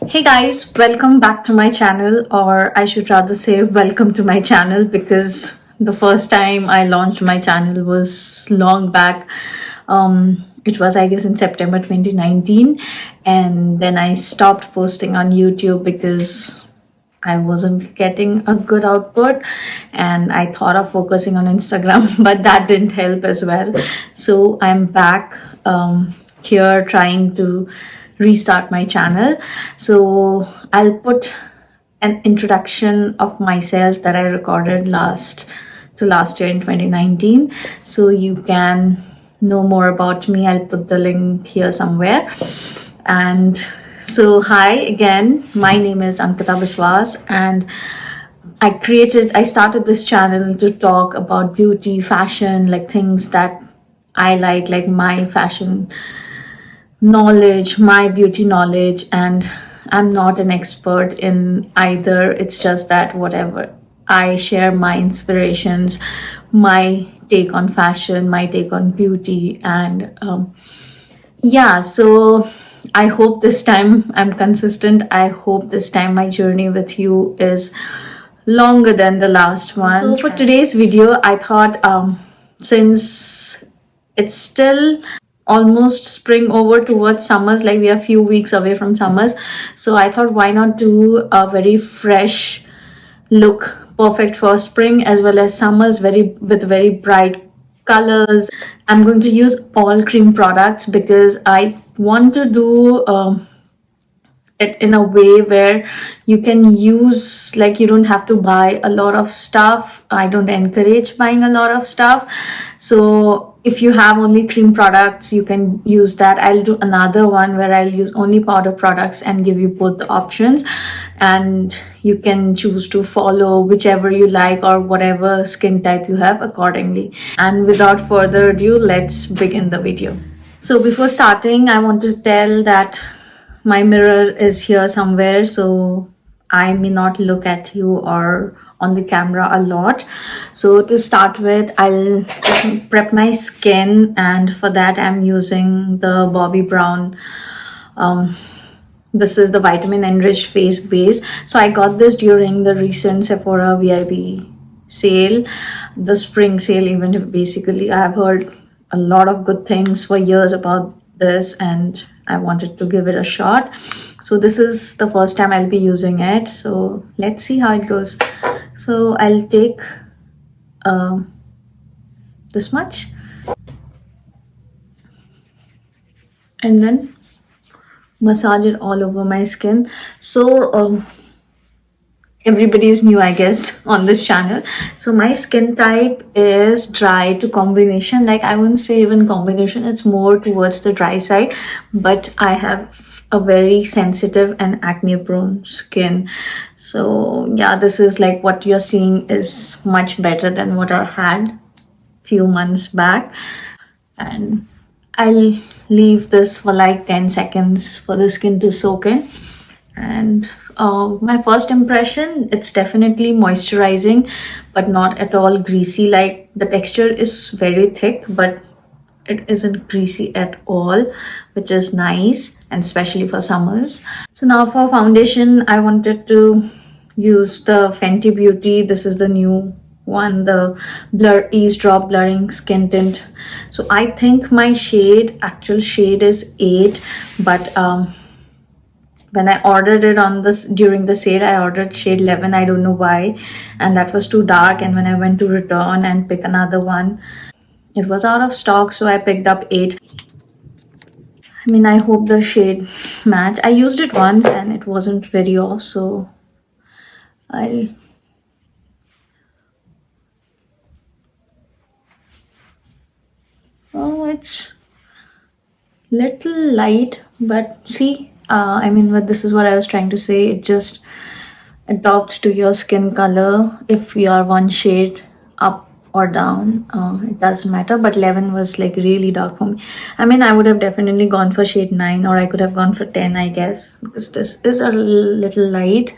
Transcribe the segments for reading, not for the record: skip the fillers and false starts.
Hey guys, welcome back to my channel, or I should rather say welcome to my channel, because the first time I launched my channel was long back. It was, I guess, in September 2019, and then I stopped posting on YouTube because I wasn't getting a good output, and I thought of focusing on Instagram, but that didn't help as well. So I'm back here trying to restart my channel. So I'll put an introduction of myself that I recorded last year in 2019, so you can know more about me. I'll put the link here somewhere. And so hi again, my name is Ankita Biswas, and I started this channel to talk about beauty, fashion, like things that I like my fashion knowledge, my beauty knowledge. And I'm not an expert in either. It's just that whatever I share, my inspirations, my take on fashion, my take on beauty. And yeah, so I hope this time I'm consistent. I hope this time my journey with you is longer than the last one. So for today's video, I thought since it's still almost spring over towards summers, like we are a few weeks away from summers, so I thought, why not do a very fresh look, perfect for spring as well as summers, with very bright colors. I'm going to use all Creme products because I want to do it in a way where you can use, like, you don't have to buy a lot of stuff. I don't encourage buying a lot of stuff. So if you have only Creme products, you can use that. I'll do another one where I'll use only powder products and give you both the options, and you can choose to follow whichever you like or whatever skin type you have accordingly. And without further ado, let's begin the video. So before starting, I want to tell that my mirror is here somewhere, so I may not look at you or on the camera a lot. So to start with, I'll prep my skin, and for that I'm using the Bobbi Brown. This is the vitamin enriched face base. So I got this during the recent Sephora VIP sale, the spring sale event. Basically, I've heard a lot of good things for years about this, and I wanted to give it a shot. So this is the first time I'll be using it, so let's see how it goes. So I'll take this much, and then massage it all over my skin. So everybody is new, I guess, on this channel. So my skin type is dry to combination. Like, I wouldn't say even combination, it's more towards the dry side, but I have a very sensitive and acne prone skin. So yeah, this is like what you're seeing is much better than what I had few months back. And I'll leave this for like 10 seconds for the skin to soak in. And my first impression, it's definitely moisturizing, but not at all greasy. Like, the texture is very thick, but it isn't greasy at all, which is nice, and especially for summers. So now for foundation, I wanted to use the Fenty Beauty. This is the new one, the Eaze Drop Blurring Skin Tint. So I think my actual shade is 8, but when I ordered it during the sale, I ordered shade 11. I don't know why, and that was too dark. And when I went to return and pick another one, it was out of stock, so I picked up 8. I mean, I hope the shade match. I used it once and it wasn't very off, so it's little light, but see, I mean, but this is what I was trying to say. It just adapts to your skin color. If you are one shade up or down, it doesn't matter. But 11 was like really dark for me. I mean, I would have definitely gone for shade 9, or I could have gone for 10, I guess, because this is a little light,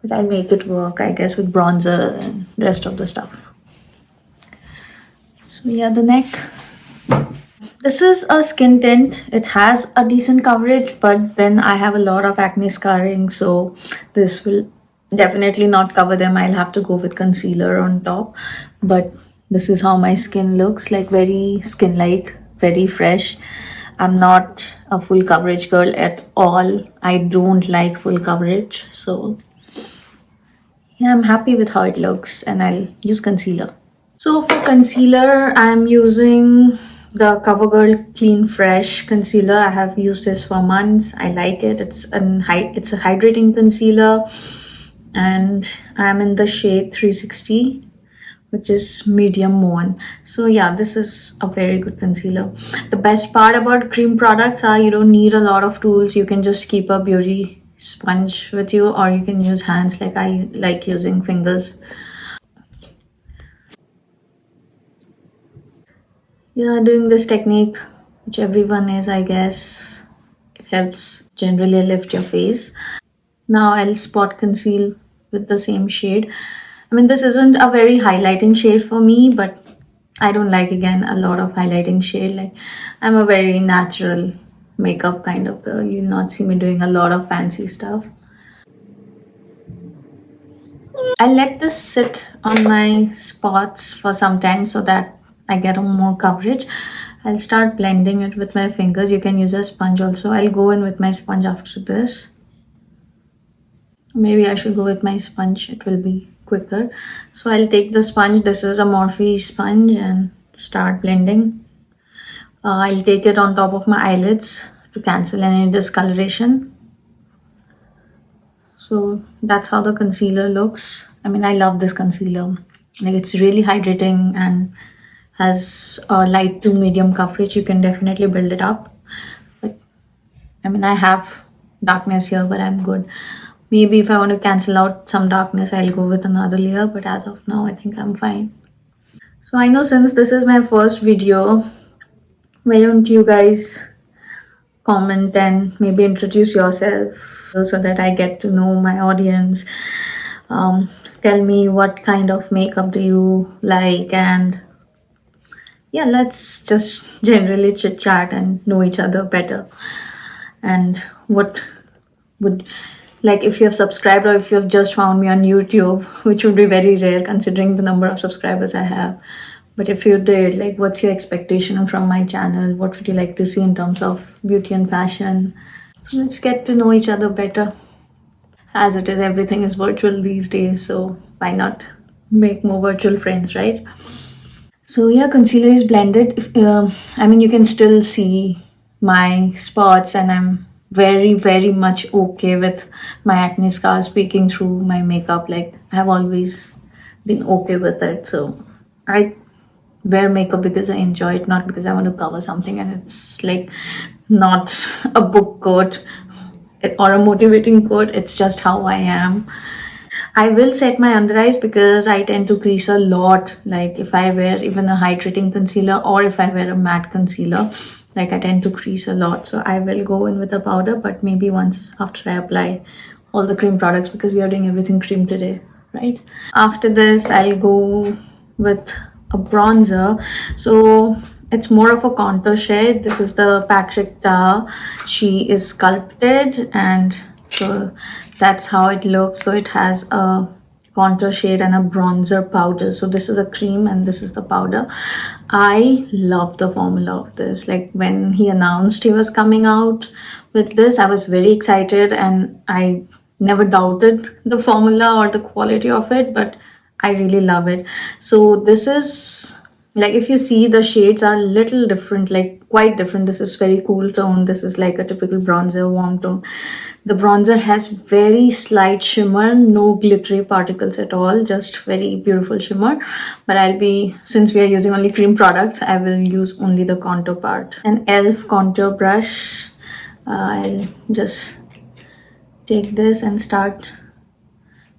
but I'll make it work, I guess, with bronzer and rest of the stuff. So yeah, the neck, This is a skin tint. It has a decent coverage, but then I have a lot of acne scarring, so this will definitely not cover them. I'll have to go with concealer on top. But this is how my skin looks like, very skin like, very fresh. I'm not a full coverage girl at all. I don't like full coverage, so yeah, I'm happy with how it looks, and I'll use concealer. So for concealer, I'm using the CoverGirl Clean Fresh concealer. I have used this for months. I like it. It's a hydrating concealer, and I'm in the shade 360, which is medium worn. So yeah, this is a very good concealer. The best part about cream products are you don't need a lot of tools. You can just keep a beauty sponge with you, or you can use hands, like I like using fingers. Yeah, doing this technique, which everyone is, I guess, it helps generally lift your face. Now I'll spot conceal with the same shade. I mean, this isn't a very highlighting shade for me, but I don't like, again, a lot of highlighting shade. Like, I'm a very natural makeup kind of girl. You'll not see me doing a lot of fancy stuff. I let this sit on my spots for some time so that I get a more coverage. I'll start blending it with my fingers. You can use a sponge also. I'll go in with my sponge after this. Maybe I should go with my sponge. It will be quicker. So I'll take the sponge. This is a Morphe sponge, and start blending. I'll take it on top of my eyelids to cancel any discoloration. So that's how the concealer looks. I mean, I love this concealer. Like, it's really hydrating and has a light to medium coverage. You can definitely build it up. But I mean, I have darkness here, but I'm good. Maybe if I want to cancel out some darkness, I'll go with another layer. But as of now, I think I'm fine. So I know, since this is my first video, why don't you guys comment and maybe introduce yourself so that I get to know my audience. Tell me what kind of makeup do you like, and yeah, let's just generally chit chat and know each other better. And what would, like, if you have subscribed or if you have just found me on YouTube, which would be very rare considering the number of subscribers I have. But if you did, like, what's your expectation from my channel? What would you like to see in terms of beauty and fashion? So let's get to know each other better. As it is, everything is virtual these days, so why not make more virtual friends, right? So yeah, concealer is blended. I mean, you can still see my spots, and I'm very, very much okay with my acne scars peeking through my makeup. Like, I've always been okay with it. So I wear makeup because I enjoy it, not because I want to cover something. And it's like not a book quote or a motivating quote. It's just how I am. I will set my under eyes because I tend to crease a lot. Like, if I wear even a hydrating concealer or if I wear a matte concealer, like, I tend to crease a lot. So I will go in with a powder, but maybe once after I apply all the cream products, because we are doing everything cream today, right? After this, I'll go with a bronzer. So it's more of a contour shade. This is the Patrick Ta. She is sculpted, and so that's how it looks. So it has a contour shade and a bronzer powder. So this is a cream and this is the powder. I love the formula of this. Like, when he announced he was coming out with this, I was very excited, and I never doubted the formula or the quality of it, but I really love it. So this is, like, if you see, the shades are little different, like quite different. This is very cool tone. This is like a typical bronzer, warm tone. The bronzer has very slight shimmer, no glittery particles at all, just very beautiful shimmer. But since we are using only cream products, I will use only the contour part. An e.l.f. contour brush. I'll just take this and start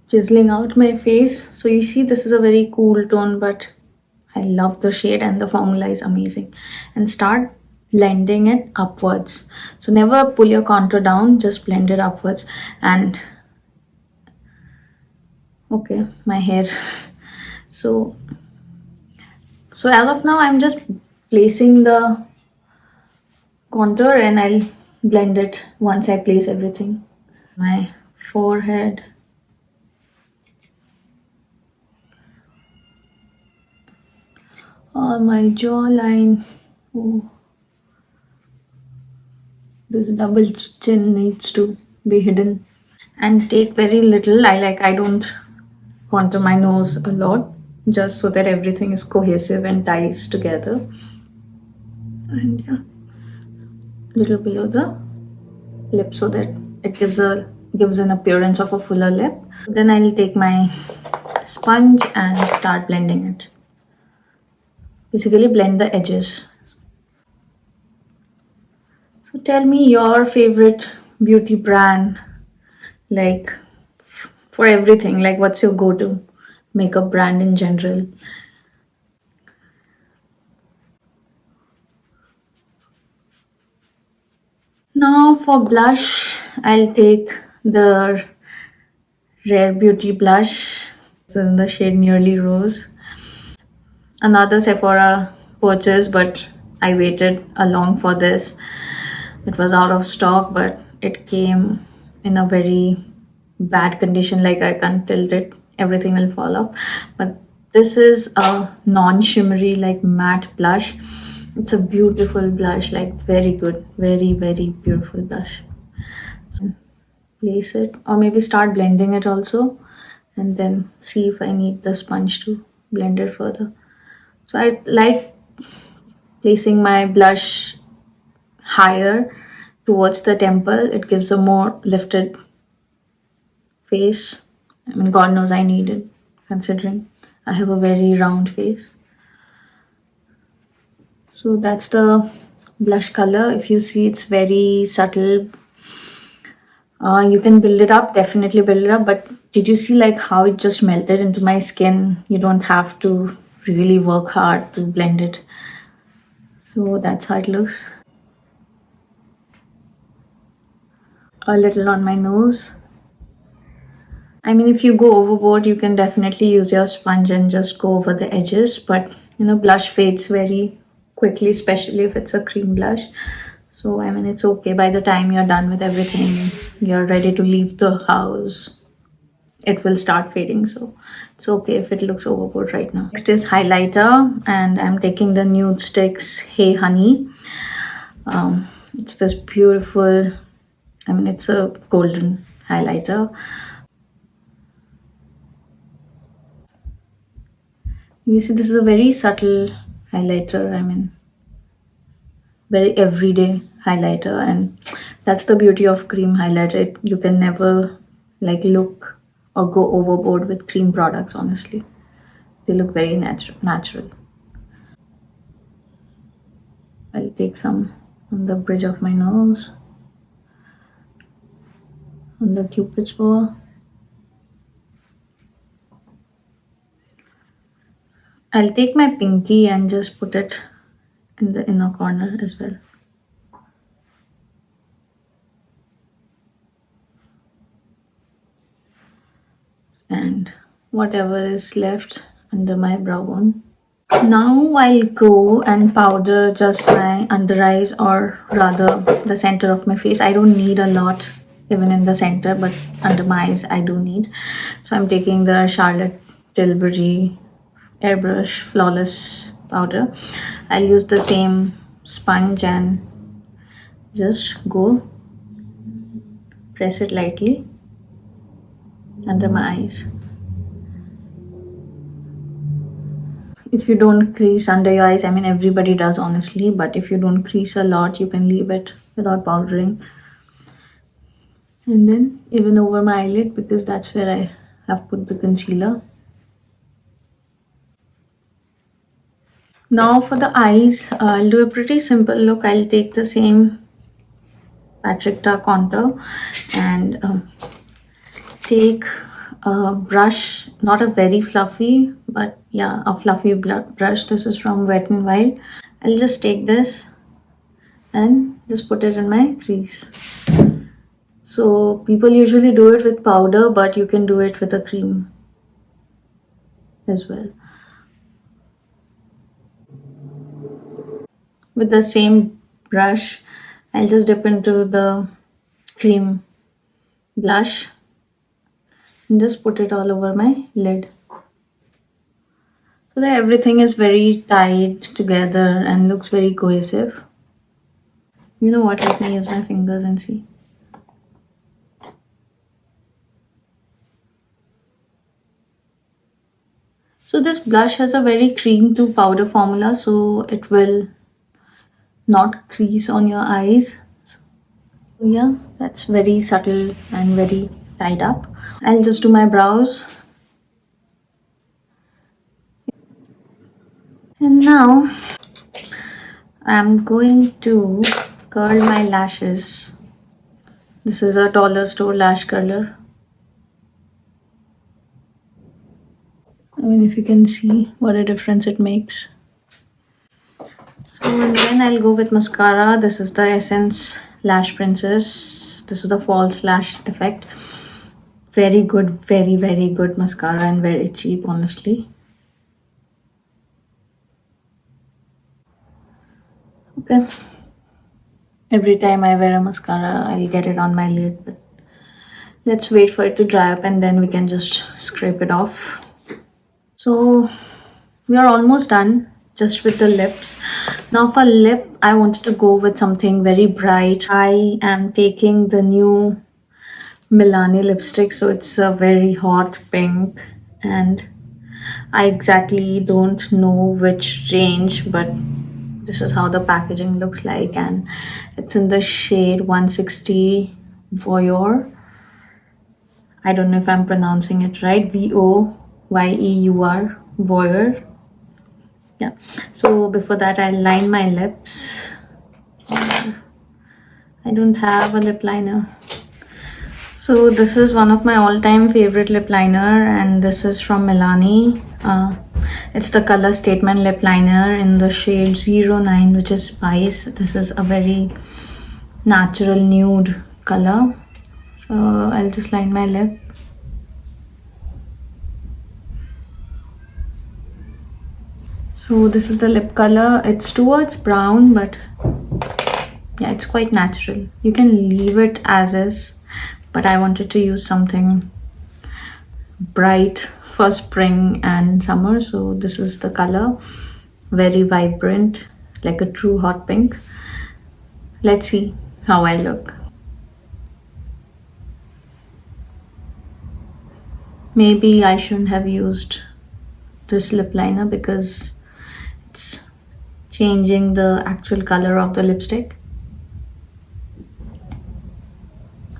chiseling out my face. So you see, this is a very cool tone, but I love the shade and the formula is amazing. And start blending it upwards. So never pull your contour down, just blend it upwards. And okay, my hair. So as of now, I'm just placing the contour and I'll blend it once I place everything. My forehead. My jawline. Oh, this double chin needs to be hidden. And take very little. I don't contour my nose a lot, just so that everything is cohesive and ties together. And yeah, little below the lip so that it gives an appearance of a fuller lip. Then I'll take my sponge and start blending it. Basically blend the edges. So tell me your favorite beauty brand, like for everything, like what's your go-to makeup brand in general? Now for blush, I'll take the Rare Beauty blush. It's in the shade Nearly Rose. Another Sephora purchase, but I waited along for this. It was out of stock, but it came in a very bad condition. Like I can't tilt it, everything will fall off. But this is a non-shimmery, like matte blush. It's a beautiful blush, like very good, very, very beautiful blush. So place it, or maybe start blending it also, and then see if I need the sponge to blend it further. So I like placing my blush higher towards the temple. It gives a more lifted face. I mean, God knows I need it, considering I have a very round face. So that's the blush color. If you see, it's very subtle. You can build it up, definitely build it up, but did you see like how it just melted into my skin? You don't have to really work hard to blend it. So that's how it looks. A little on my nose. I mean, if you go overboard, you can definitely use your sponge and just go over the edges, but blush fades very quickly, especially if it's a cream blush. So I mean, it's okay. By the time you're done with everything, you're ready to leave the house, it will start fading. So it's okay if it looks overboard right now. Next is highlighter, and I'm taking the NUDESTIX Hey Honey. It's this beautiful, I mean, it's a golden highlighter. You see, this is a very subtle highlighter. I mean, very everyday highlighter, and that's the beauty of cream highlighter. You can never like look or go overboard with cream products. Honestly, they look very natural. I'll take some on the bridge of my nose, on the cupid's bow. I'll take my pinky and just put it in the inner corner as well. And whatever is left under my brow bone. Now I'll go and powder just my under eyes, or rather the center of my face. I don't need a lot even in the center, but under my eyes I do need. So I'm taking the Charlotte Tilbury Airbrush Flawless powder. I'll use the same sponge and just go press it lightly under my eyes. If you don't crease under your eyes, I mean, everybody does honestly, but if you don't crease a lot, you can leave it without powdering. And then even over my eyelid, because that's where I have put the concealer. Now for the eyes, I'll do a pretty simple look. I'll take the same Patrick Ta contour and take a brush, not a very fluffy, but yeah, a fluffy brush. This is from Wet n Wild. I'll just take this and just put it in my crease. So people usually do it with powder, but you can do it with a cream as well. With the same brush, I'll just dip into the cream blush and just put it all over my lid so that everything is very tied together and looks very cohesive. You know what? Let me use my fingers and see. So this blush has a very cream to powder formula, so it will not crease on your eyes. So yeah, that's very subtle and very tied up. I'll just do my brows. And now I'm going to curl my lashes. This is a dollar store lash curler. I mean, if you can see what a difference it makes. So then I'll go with mascara. This is the Essence Lash Princess. This is the false lash effect. Very good, very, very good mascara and very cheap, honestly. Okay. Every time I wear a mascara, I'll get it on my lid. But let's wait for it to dry up and then we can just scrape it off. So we are almost done just with the lips. Now for lip, I wanted to go with something very bright. I am taking the new Milani lipstick, so it's a very hot pink and I exactly don't know which range, but this is how the packaging looks like and it's in the shade 160 Voyeur. I don't know if I'm pronouncing it right. Voyeur. Voyeur. Yeah. So before that, I line my lips. I don't have a lip liner. So this is one of my all-time favorite lip liner and this is from Milani. It's the Color Statement lip liner in the shade 09, which is Spice. This is a very natural nude color. So I'll just line my lip. So this is the lip color. It's towards brown, but yeah, it's quite natural. You can leave it as is, but I wanted to use something bright for spring and summer. So this is the color, very vibrant, like a true hot pink. Let's see how I look. Maybe I shouldn't have used this lip liner because it's changing the actual color of the lipstick.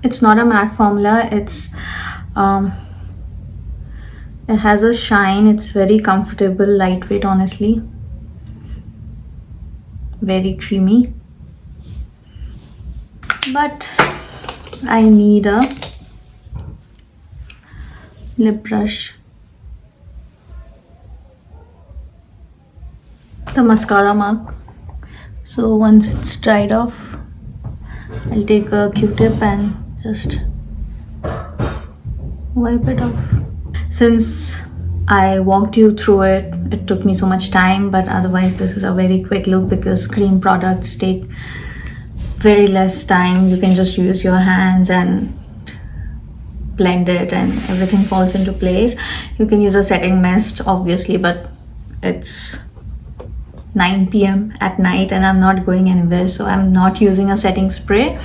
It's not a matte formula. It has a shine. It's very comfortable, lightweight, honestly. Very creamy. But I need a lip brush. The mascara mark. So once it's dried off, I'll take a Q-tip and just wipe it off. Since I walked you through it, it took me so much time, but otherwise this is a very quick look because cream products take very less time. You can just use your hands and blend it and everything falls into place. You can use a setting mist, obviously, but it's 9 p.m. at night and I'm not going anywhere, so I'm not using a setting spray.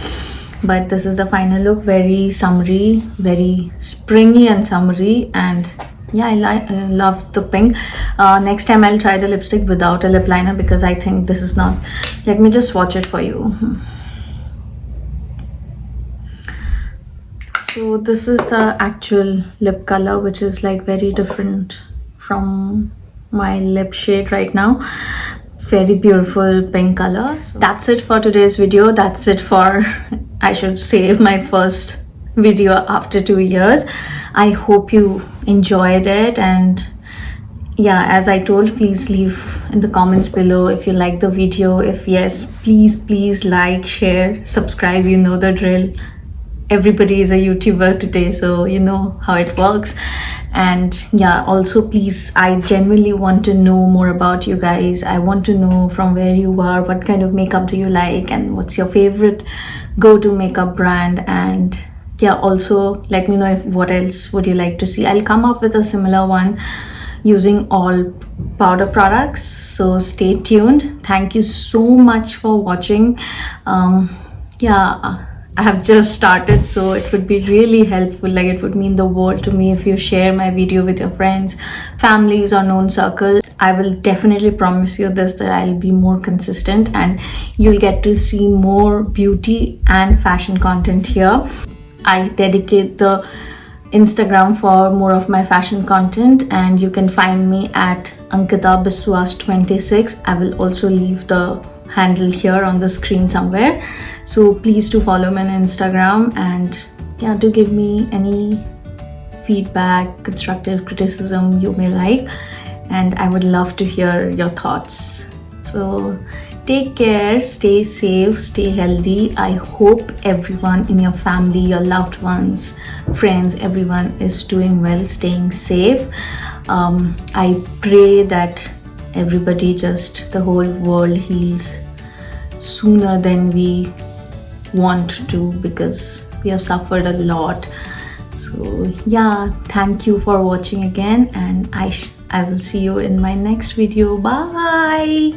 But this is the final look, very summery, very springy and summery, and yeah, I love the pink. Next time I'll try the lipstick without a lip liner because I think this is not. Let me just swatch it for you. So this is the actual lip color, which is like very different from my lip shade right now. Very beautiful pink color. So that's it for today's video. That's it for, I should say, my first video after 2 years. I hope you enjoyed it, and yeah, as I told, please leave in the comments below if you like the video. If yes, please like, share, subscribe, you know the drill. everybody is a YouTuber today, so you know how it works. And yeah, also please, I genuinely want to know more about you guys. I want to know from where you are, what kind of makeup do you like, and what's your favorite go-to makeup brand. And yeah, also let me know if what else would you like to see. I'll come up with a similar one using all powder products, so stay tuned. Thank you so much for watching. Yeah, I have just started, so it would be really helpful, like it would mean the world to me if you share my video with your friends, families, or known circle. I will definitely promise you this, that I'll be more consistent and you'll get to see more beauty and fashion content here. I dedicate the Instagram for more of my fashion content, and you can find me at Ankita Biswas 26. I will also leave the handle here on the screen somewhere, so please do follow me on Instagram. And yeah, do give me any feedback, constructive criticism you may like, and I would love to hear your thoughts. So take care, stay safe, stay healthy. I hope everyone in your family, your loved ones, friends, everyone is doing well, staying safe. I pray that everybody, just the whole world, heals sooner than we want to, because we have suffered a lot. So yeah, thank you for watching again, and I will see you in my next video. Bye.